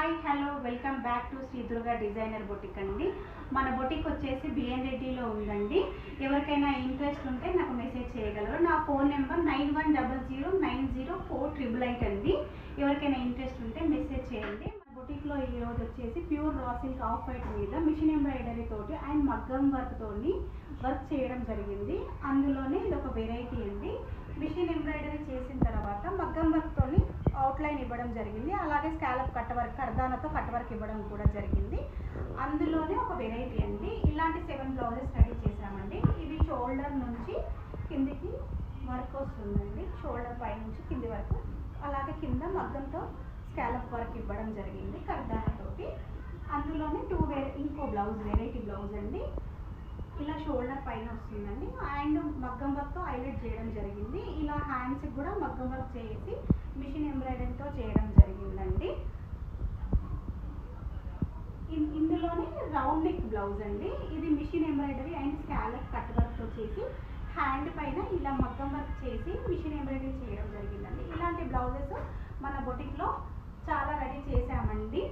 Hi hello welcome back to Shri Durga designer boutique అండి. మన boutique వచ్చేసి బిఎన్ రెడ్డిలో ఉందండి. ఎవరికైనా ఇంట్రెస్ట్ ఉంటే నాకు మెసేజ్ చేయగలరు. నా ఫోన్ నెంబర్ 9100904888 అండి. ఎవరికైనా ఇంట్రెస్ట్ ఉంటే మెసేజ్ చేయండి. మన బొటిక్లో ఈరోజు వచ్చేసి pure raw silk off white మీద మిషన్ ఎంబ్రాయిడరీ తోటి అండ్ మగ్గం వర్క్ తోని వర్క్ చేయడం జరిగింది. అందులోనే ఇది ఒక వెరైటీ అండి. మిషన్ ఎంబ్రాయిడరీ చేసిన తర్వాత మగ్గం వర్క్ తోని అవుట్లైన్ ఇవ్వడం జరిగింది. అలాగే స్కాలప్ కట్ వర్క్ కర్దానాతో కట్ వర్క్ ఇవ్వడం కూడా జరిగింది. అందులోనే ఒక వెరైటీ అండి. ఇలాంటి 7 బ్లౌజెస్ రెడీ చేసామండి. ఇది షోల్డర్ నుంచి కిందికి వర్క్ వస్తుందండి. షోల్డర్ పై నుంచి కింది వరకు, అలాగే కింద మగ్గంతో స్కాలప్ వర్క్ ఇవ్వడం జరిగింది కర్దానాతోటి. అందులోనే ఇంకో బ్లౌజ్ వెరైటీ బ్లౌజ్ అండి. ఇలా షోల్డర్ పైన వస్తుందండి అండ్ మగ్గం వర్క్తో హైలైట్ చేయడం జరిగింది. ఇలా హ్యాండ్స్కి కూడా మగ్గం వర్క్ చేసి మిషన్ ఎంబ్రాయిడరీతో చేయడం జరిగిందండి. ఇందులోనే రౌండ్ నెక్ బ్లౌజ్ అండి. ఇది machine embroidery and scallop cut వర్క్తో చేసి హ్యాండ్ పైన ఇలా మగ్గం వర్క్ చేసి మిషన్ ఎంబ్రాయిడరీ చేయడం జరిగిందండి. ఇలాంటి బ్లౌజెస్ మన బొటిక్లో చాలా రెడీ చేసామండి.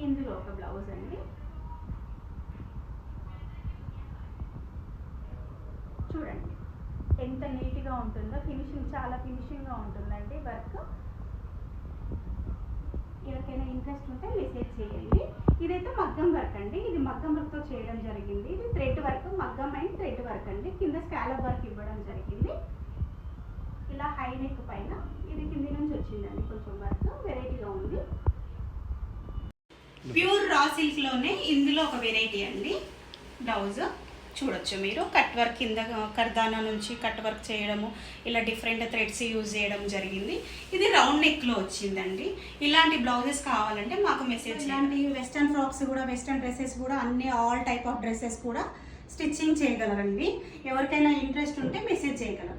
ఇందులో ఒక బ్లౌజ్ అండి. చూడండి ఎంత నీట్గా ఉంటుందో, ఫినిషింగ్ చాలా ఫినిషింగ్గా ఉంటుందండి వర్క్. ఎవరికైనా ఇంట్రెస్ట్ ఉంటే మెసేజ్ చేయండి. ఇదైతే మగ్గం వర్క్ అండి. ఇది మగ్గం వర్క్తో చేయడం జరిగింది. ఇది థ్రెడ్ వర్క్, మగ్గం అండ్ థ్రెడ్ వర్క్ అండి. కింద స్కాలప్ వర్క్ ఇవ్వడం జరిగింది. ఇలా హై నెక్ పైన ఇది కింది నుంచి వచ్చిందండి. కొంచెం వర్క్ వెరైటీగా ఉంది. ప్యూర్ రా సిల్క్లోనే ఇందులో ఒక వెరైటీ అండి. బ్లౌజ్ చూడొచ్చు మీరు. కట్ వర్క్ కింద కర్దానా నుంచి కట్ వర్క్ చేయడము, ఇలా డిఫరెంట్ థ్రెడ్స్ యూజ్ చేయడం జరిగింది. ఇది రౌండ్ నెక్లో వచ్చిందండి. ఇలాంటి బ్లౌజెస్ కావాలంటే మాకు మెసేజ్ చేయండి. వెస్ట్రన్ ఫ్రాక్స్ కూడా, వెస్ట్రన్ డ్రెస్సెస్ కూడా, అన్ని ఆల్ టైప్ ఆఫ్ డ్రెస్సెస్ కూడా స్టిచ్చింగ్ చేయగలరండి. ఎవరికైనా ఇంట్రెస్ట్ ఉంటే మెసేజ్ చేయగలరు.